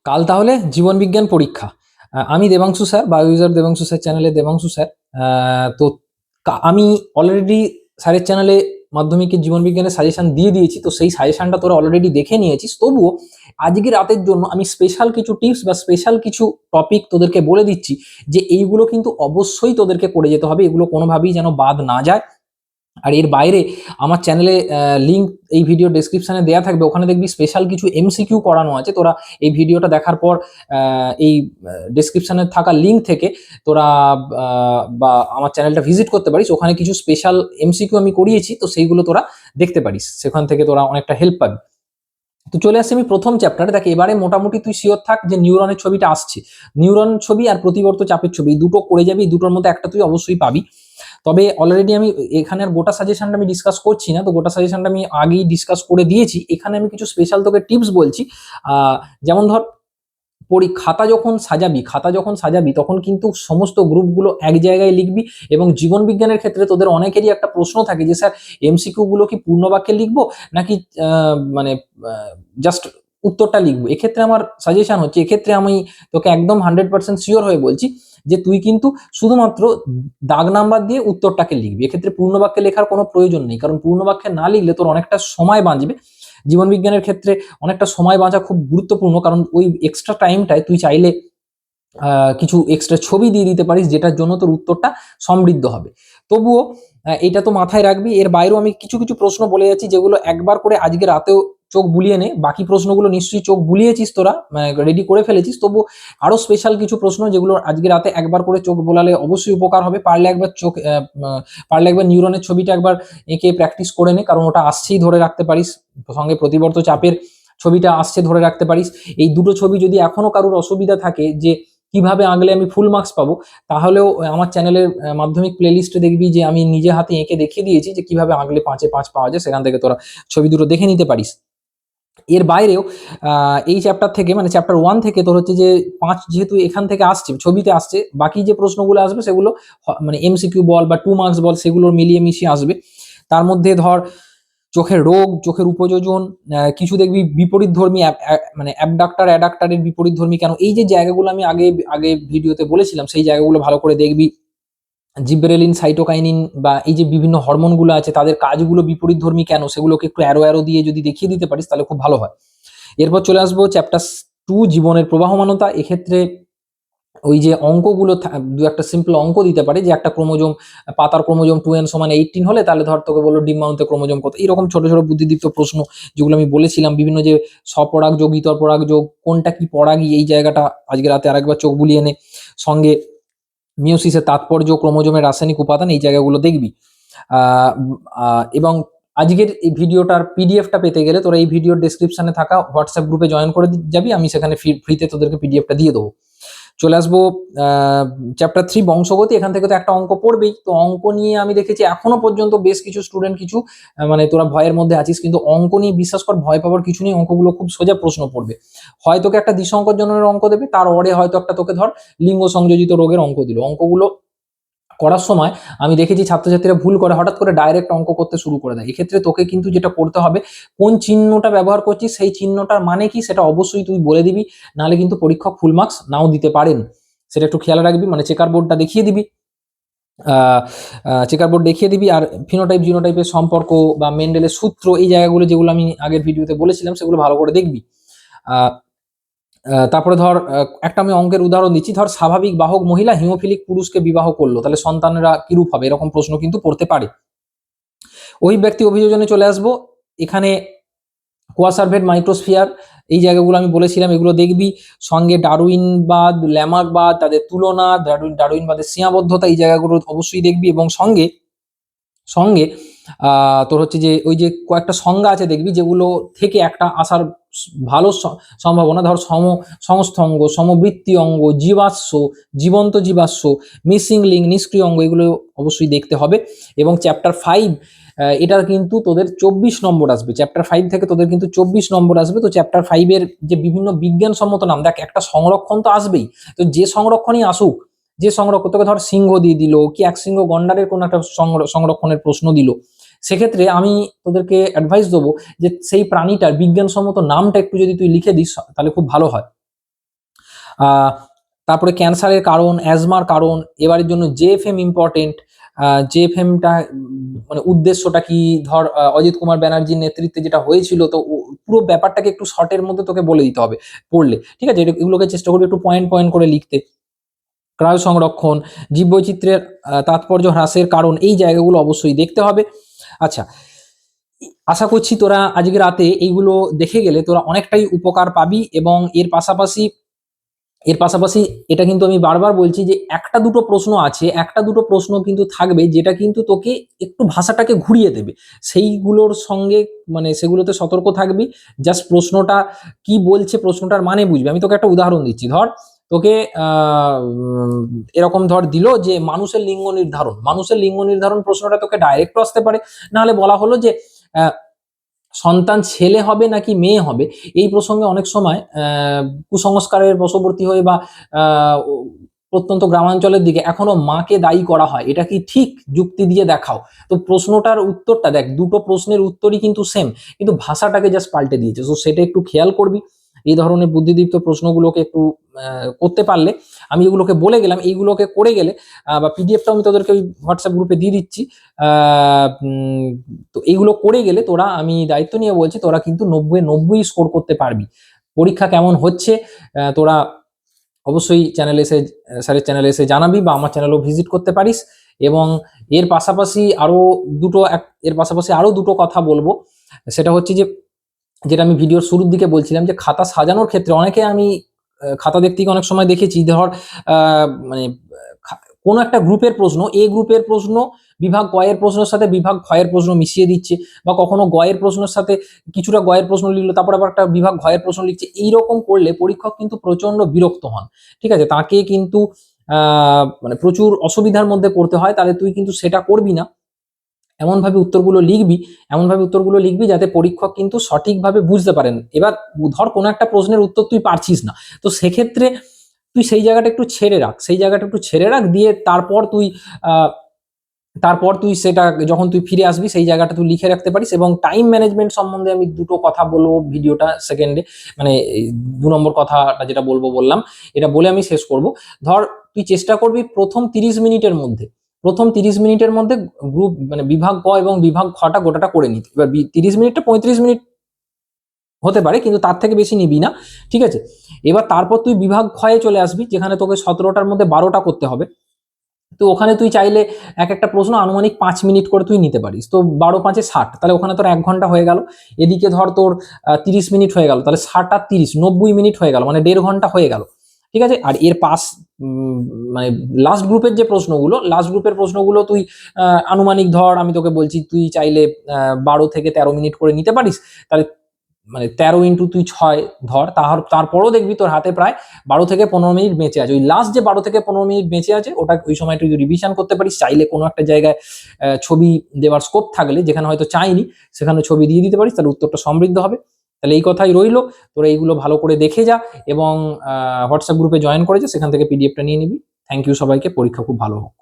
কাল তাহলে জীবন বিজ্ঞান পরীক্ষা। আমি Debanshu sir, bio user Debanshu sir চ্যানেলে দেবাংশু স্যার। তো আমি অলরেডি স্যারের চ্যানেলে মাধ্যমিকের জীবন বিজ্ঞানের সাজেশন দিয়ে দিয়েছি, তো সেই সাজেশনটা তোরা অলরেডি দেখে নিয়েছিস। তবুও আজকে রাতের জন্য আমি স্পেশাল কিছু টিপস বা স্পেশাল কিছু টপিক তোদেরকে বলে দিচ্ছি, যে এইগুলো কিন্তু অবশ্যই তোদেরকে করে যেতে হবে, এগুলো কোনোভাবেই যেন বাদ না যায়। আর এর বাইরে আমার চ্যানেলে লিঙ্ক এই ভিডিও ডেসক্রিপশনে দেওয়া থাকবে, ওখানে দেখবি স্পেশাল কিছু এমসিকিউ করানো আছে। তোরা এই ভিডিওটা দেখার পর এই ডেসক্রিপশনে থাকা লিঙ্ক থেকে তোরা বা আমার চ্যানেলটা ভিজিট করতে পারিস, ওখানে কিছু স্পেশাল এমসিকিউ আমি করিয়েছি, তো সেইগুলো তোরা দেখতে পারিস, সেখান থেকে তোরা অনেকটা হেল্প পাবি। তো চলে আসছি আমি প্রথম চ্যাপ্টারে। দেখ, এবারে মোটামুটি তুই শিওর থাক যে নিউরনের ছবিটা আসছে। নিউরন ছবি আর প্রতিবর্ত চাপের ছবি, দুটো করে যাবি, দুটোর মধ্যে একটা তুই অবশ্যই পাবি। তবে অলরেডি আমি এখানে আর গোটা সাজেশনটা আমি ডিসকাস করছি না, তো গোটা সাজেশনটা আমি আগেই ডিসকাস করে দিয়েছি। এখানে আমি কিছু স্পেশাল তোকে টিপস বলছি। যেমন ধর, খাতা যখন সাজাবি তখন কিন্তু সমস্ত গ্রুপগুলো এক জায়গায় লিখবি। এবং জীবন বিজ্ঞানের ক্ষেত্রে তোদের অনেকেরই একটা প্রশ্ন থাকে যে স্যার, এমসিকিউ গুলো কি পূর্ণ বাক্যে লিখবো নাকি মানে জাস্ট উত্তরটা লিখবো। এক্ষেত্রে আমার সাজেশন হচ্ছে, এক্ষেত্রে আমি তোকে একদম 100% শিওর হয়ে বলছি যে তুই কিন্তু শুধুমাত্র দাগ নাম্বার দিয়ে উত্তরটাকে লিখবি। এক্ষেত্রে পূর্ণ বাক্যে লেখার কোনো প্রয়োজন নেই, কারণ পূর্ণ বাক্যে না লিখলে তোর অনেকটা সময় বাঁচবে। জীবন বিজ্ঞানের ক্ষেত্রে অনেকটা সময় বাঁচা খুব গুরুত্বপূর্ণ, কারণ ওই এক্সট্রা টাইমটায় তুই চাইলে কিছু এক্সট্রা ছবি দিয়ে দিতে পারিস, যেটার জন্য তোর উত্তরটা সমৃদ্ধ হবে। তবুও এটা তো মাথায় রাখবি। এর বাইরেও আমি কিছু কিছু প্রশ্ন বলে যাচ্ছি, যেগুলো একবার করে আজকে রাতেও চোখ বুলিয়ে নে। বাকি প্রশ্নগুলো নিশ্চয়ই চোখ বুলিয়েছিস, তোরা রেডি করে ফেলেছিস। তবু আরো স্পেশাল কিছু প্রশ্ন, যেগুলো আজকে রাতে একবার করে চোখ বোলালে অবশ্যই উপকার হবে। পারলে একবার নিউরনের ছবিটা একবার এঁকে প্র্যাকটিস করে নে, কারণ ওটা আসছেই, ধরে রাখতে পারিস। সঙ্গে প্রতিবর্ত চাপের ছবিটা আসছে, ধরে রাখতে পারিস। এই দুটো ছবি যদি এখনো কারোর অসুবিধা থাকে যে কিভাবে আঁকলে আমি ফুল মার্কস পাবো, তাহলেও আমার চ্যানেলের মাধ্যমিক প্লেলিস্টে দেখবি যে আমি নিজে হাতে এঁকে দেখিয়ে দিয়েছি যে কিভাবে আঁকলে 5-এ 5 পাওয়া যায়, সেখান থেকে তোরা ছবি দুটো দেখে নিতে পারিস। এর বাইরেও এই চ্যাপ্টার থেকে, মানে চ্যাপ্টার 1 থেকে তোর হচ্ছে যে 5 যেহেতু এখান থেকে আসছে, ছবিতে আসছে, বাকি যে প্রশ্নগুলো আসবে সেগুলো মানে এমসিকিউ বল বা 2 মার্কস বল, সেগুলো মিলিয়ে মিশিয়ে আসবে। তার মধ্যে ধর চোখের রোগ, চোখের উপযোজন, কিছু দেখবি বিপরীতধর্মী মানে অ্যাবডাক্টর অ্যাডাক্টরের বিপরীতধর্মী কেন, এই যে জায়গাগুলো আমি আগে আগে ভিডিওতে বলেছিলাম, সেই জায়গাগুলো ভালো করে দেখবি। জিব্রেলিন, সাইটোকাইনিন বা এই যে বিভিন্ন হরমোনগুলো আছে, তাদের কাজগুলো বিপরীতধর্মী কেন, সেগুলোকে একটু অ্যারো অ্যারো দিয়ে যদি দেখিয়ে দিতে পারিস তাহলে খুব ভালো হয়। এরপর চলে আসবো চ্যাপ্টার 2, জীবনের প্রবাহমানতা। এক্ষেত্রে ওই যে অঙ্কগুলো দু একটা সিম্পল অঙ্ক দিতে পারে, যে একটা ক্রোমোজোম, পাতার ক্রোমোজোম 2n = 18 হলে তাহলে ধর তোকে বললো ডিম্বাণুতে ক্রোমোজোম কত। এইরকম ছোট ছোট বুদ্ধিদীপ্ত প্রশ্ন, যেগুলো আমি বলেছিলাম, বিভিন্ন যে স্বপরাগ যোগ, ইতর পরাগ যোগ, কোনটা কি পরাগী, এই জায়গাটা আজকে রাতে আরেকবার চোখ বুলিয়ে নে। সঙ্গে মিওসিসের তাৎপর্য, ক্রোমোজোমের রাসায়নিক উপাদান, এই জায়গাগুলো দেখবি। এবং আজকের এই ভিডিওটার পিডিএফটা পেতে গেলে তোরা এই ভিডিওর ডেসক্রিপশনে থাকা হোয়াটসঅ্যাপ গ্রুপে জয়েন করে যাবি, আমি সেখানে ফ্রিতে তোদেরকে পিডিএফটা দিয়ে দেবো। চলে আসবো চ্যাপ্টার 3, বংশগতি। এখান থেকে তো একটা অঙ্ক পড়বেই। তো অঙ্ক নিয়ে আমি দেখেছি এখনো পর্যন্ত বেশ কিছু স্টুডেন্ট মানে তোরা ভয়ের মধ্যে আছিস, কিন্তু অঙ্ক নিয়ে বিশ্বাস কর, ভয় পাওয়ার কিছু নেই। অঙ্কগুলো খুব সোজা প্রশ্ন পড়বে। হয় তোকে একটা দ্বিসংকর জননের অঙ্ক দেবে, তার ওরে হয়তো একটা তোকে ধর লিঙ্গ সংযোজিত রোগের অঙ্ক দিল। অঙ্কগুলো করার সময় আমি দেখেছি ছাত্রছাত্রীরা ভুল করে, হঠাৎ করে ডাইরেক্ট অঙ্ক করতে শুরু করে দেয়। এক্ষেত্রে তোকে কিন্তু যেটা করতে হবে, কোন চিহ্নটা ব্যবহার করছিস, সেই চিহ্নটার মানে কি সেটা অবশ্যই তুই বলে দিবি, নাহলে কিন্তু পরীক্ষক ফুল মার্কস নাও দিতে পারেন। সেটা একটু খেয়াল রাখবি, মানে চেকার বোর্ডটা দেখিয়ে দিবি। চেকার বোর্ড দেখিয়ে দিবি। আর ফিনোটাইপ জিনোটাইপের সম্পর্ক বা মেন্ডেলের সূত্র, এই জায়গাগুলো যেগুলো আমি আগের ভিডিওতে বলেছিলাম, সেগুলো ভালো করে দেখবি। তারপরে ধর একটা আমি অঙ্কের উদাহরণ দিচ্ছি। ধর স্বাভাবিক বাহক মহিলা হিমোফিলিক পুরুষকে বিবাহ করলো, তাহলে সন্তানেরা কিরূপ হবে, এরকম প্রশ্ন কিন্তু পড়তে পারে। অভিব্যক্তি অভিযোজনে চলে আসবো। এখানে কোয়াসারভেট, মাইক্রোস্ফিয়ার, এই জায়গাগুলো আমি বলেছিলাম, এগুলো দেখবি। সঙ্গে ডারউইনবাদ, ল্যামার্কবাদ, তাদের তুলনা, ডারউইনবাদের সীমাবদ্ধতা, এই জায়গাগুলো অবশ্যই দেখবি। এবং সঙ্গে সঙ্গে তোর হচ্ছে যে ওই যে কয়েকটা সংজ্ঞা আছে দেখবি, যেগুলো থেকে একটা আসার ভালো সম্ভাবনা। ধর সমস্ত অঙ্গ, সমবৃত্তি অঙ্গ, জীবাশ্ম, জীবন্ত জীবাশ্ম, মিসিং লিঙ্ক, নিষ্ক্রিয় অঙ্গ, এগুলো অবশ্যই দেখতে হবে। এবং চ্যাপ্টার 5, এটা কিন্তু তোদের 24 নম্বর আসবে। চ্যাপ্টার 5 থেকে তোদের কিন্তু 24 নম্বর আসবে। তো চ্যাপ্টার 5-এর যে বিভিন্ন বিজ্ঞানসম্মত নাম, দেখ একটা সংরক্ষণ তো আসবেই। তো যে সংরক্ষণই আসুক, যে সংরক্ষণ তোকে ধর সিংহ দিয়ে দিল, কি এক সিংহ গন্ডারের কোন একটা সংরক্ষণের প্রশ্ন দিল, সেক্ষেত্রে আমি তোদেরকে অ্যাডভাইস দেবো যে সেই প্রাণীটার বিজ্ঞানসম্মত নামটা একটু যদি তুই লিখে দিস, তাহলে খুব ভালো হয়। আহ, তারপরে ক্যান্সারের কারণ, অ্যাজমার কারণ, এবারের জন্য জেএফএম ইম্পর্টেন্ট। জেএফএমটা মানে উদ্দেশ্যটা কি, ধর অজিত কুমার ব্যানার্জির নেতৃত্বে যেটা হয়েছিল, তো পুরো ব্যাপারটাকে একটু শর্টের মধ্যে তোকে বলে দিতে হবে পড়লে, ঠিক আছে? এগুলোকে চেষ্টা করবি একটু পয়েন্ট পয়েন্ট করে লিখতে। ক্রায় সংরক্ষণ, জীববৈচিত্র্যের তাৎপর্য হ্রাসের কারণ, এই জায়গাগুলো অবশ্যই দেখতে হবে। আচ্ছা, আশা করছি তোরা আজকে রাতে এইগুলো দেখে গেলে তোরা অনেকটাই উপকার পাবি। এবং এর পাশাপাশি এটা কিন্তু আমি বারবার বলছি যে একটা দুটো প্রশ্ন আছে, একটা দুটো প্রশ্ন কিন্তু থাকবে যেটা কিন্তু তোকে একটু ভাষাটাকে ঘুরিয়ে দেবে। সেইগুলোর সঙ্গে মানে সেগুলোতে সতর্ক থাকবি। জাস্ট প্রশ্নটা কি বলছে, প্রশ্নটার মানে বুঝবি। আমি তোকে একটা উদাহরণ দিচ্ছি। ধর তোকে এরকম ধর দিল যে মানুষের লিঙ্গ নির্ধারণ প্রশ্নটা তোকে ডাইরেক্ট আসতে পারে। নাহলে বলা হলো যে আহ, সন্তান ছেলে হবে নাকি মেয়ে হবে, এই প্রসঙ্গে অনেক সময় কুসংস্কারের বশবর্তী হয়ে বা প্রত্যন্ত গ্রামাঞ্চলের দিকে এখনো মাকে দায়ী করা হয়। এটা কি ঠিক? যুক্তি দিয়ে দেখাও। তো প্রশ্নটার উত্তরটা দেখ, দুটো প্রশ্নের উত্তরই কিন্তু সেম, কিন্তু ভাষাটাকে জাস্ট পাল্টে দিয়েছে। তো সেটা একটু খেয়াল করবি। এই ধরনের বুদ্ধিদীপ্ত প্রশ্নগুলোকে একটু করতে পারলে, আমি এগুলোকে বলে গেলাম, এইগুলোকে করে গেলে বা পিডিএফটা আমি তোদেরকে ওই হোয়াটসঅ্যাপ গ্রুপে দিয়ে দিচ্ছি। তো এইগুলো করে গেলে তোরা, আমি দায়িত্ব নিয়ে বলছি, তোরা কিন্তু 90 স্কোর করতে পারবি। পরীক্ষা কেমন হচ্ছে তোরা অবশ্যই স্যারের চ্যানেলে এসে জানাবি, বা আমার চ্যানেলও ভিজিট করতে পারিস। এবং এর পাশাপাশি আরো দুটো কথা বলবো। সেটা হচ্ছে যে, যেটা আমি ভিডিওর শুরুর দিকে বলছিলাম, যে খাতা সাজানোর ক্ষেত্রে অনেকে আমি খাতা দেখতে গিয়ে অনেক সময় দেখেছি, ধর মানে কোনো একটা গ্রুপের প্রশ্ন, এ গ্রুপের প্রশ্ন বিভাগ ক এর প্রশ্নের সাথে বিভাগ খ এর প্রশ্ন মিশিয়ে দিচ্ছে, বা কখনো গ এর প্রশ্নের সাথে কিছুটা গ এর প্রশ্ন লিখলো, তারপর আবার একটা বিভাগ ঘ এর প্রশ্ন লিখছে। এইরকম করলে পরীক্ষক কিন্তু প্রচন্ড বিরক্ত হন, ঠিক আছে? তাকে কিন্তু মানে প্রচুর অসুবিধার মধ্যে পড়তে হয়। তাহলে তুই কিন্তু সেটা করবি না। এমনভাবে উত্তরগুলো লিখবি যাতে পরীক্ষক কিন্তু সঠিকভাবে বুঝতে পারেন। এবার ধর কোনো একটা প্রশ্নের উত্তর তুই পারছিস না, তো সেক্ষেত্রে তুই সেই জায়গাটা একটু ছেড়ে রাখ দিয়ে তারপর তুই সেটা যখন তুই ফিরে আসবি সেই জায়গাটা তুই লিখে রাখতে পারিস। এবং টাইম ম্যানেজমেন্ট সম্বন্ধে আমি দুটো কথা বলবো ভিডিওটা সেকেন্ডে, মানে এই 2 নম্বর কথাটা যেটা বললাম, এটা বলে আমি শেষ করব। ধর তুই চেষ্টা করবি প্রথম 30 মিনিটের মধ্যে গ্রুপ মানে বিভাগ ক এবং বিভাগ খটা গোটাটা করে নিতে। এবার 30 মিনিটটা 35 মিনিট হতে পারে, কিন্তু তার থেকে বেশি নিবি না, ঠিক আছে? এবার তারপর তুই বিভাগ ক্ষয়ে চলে আসবি, যেখানে তোকে 17টার মধ্যে 12টা করতে হবে। তো ওখানে তুই চাইলে এক একটা প্রশ্ন আনুমানিক 5 মিনিট করে তুই নিতে পারিস। তো 12×5 = 60, তাহলে ওখানে তোর 1 ঘন্টা হয়ে গেল। এদিকে ধর তোর 30 মিনিট হয়ে গেল, তাহলে 60 আর 30 90 মিনিট হয়ে গেল, মানে 1.5 ঘন্টা হয়ে গেল, ঠিক আছে? আর এর পাশ মানে লাস্ট গ্রুপের প্রশ্নগুলো তুই আনুমানিক ধর, আমি তোকে বলছি, তুই চাইলে 12 থেকে 13 মিনিট করে নিতে পারিস। তাহলে মানে 13 × 6 ধর, তারপরও দেখবি তোর হাতে প্রায় 12 থেকে 15 মিনিট বেঁচে আছে। ওই লাস্ট যে 12 থেকে 15 মিনিট বেঁচে আছে, ওটা ওই সময় তুই রিভিশন করতে পারিস। চাইলে কোনো একটা জায়গায় ছবি দেওয়ার স্কোপ থাকলে, যেখানে হয়তো চাইনি, সেখানে ছবি দিয়ে দিতে পারিস, তাহলে উত্তরটা সমৃদ্ধ হবে। তাহলে এই কথাই রইলো, তোরা এইগুলো ভালো করে দেখে যা এবং হোয়াটসঅ্যাপ গ্রুপে জয়েন করে যা, সেখান থেকে পিডিএফটা নিয়ে নিবি। থ্যাংক ইউ সবাইকে, পরীক্ষা খুব ভালো হোক।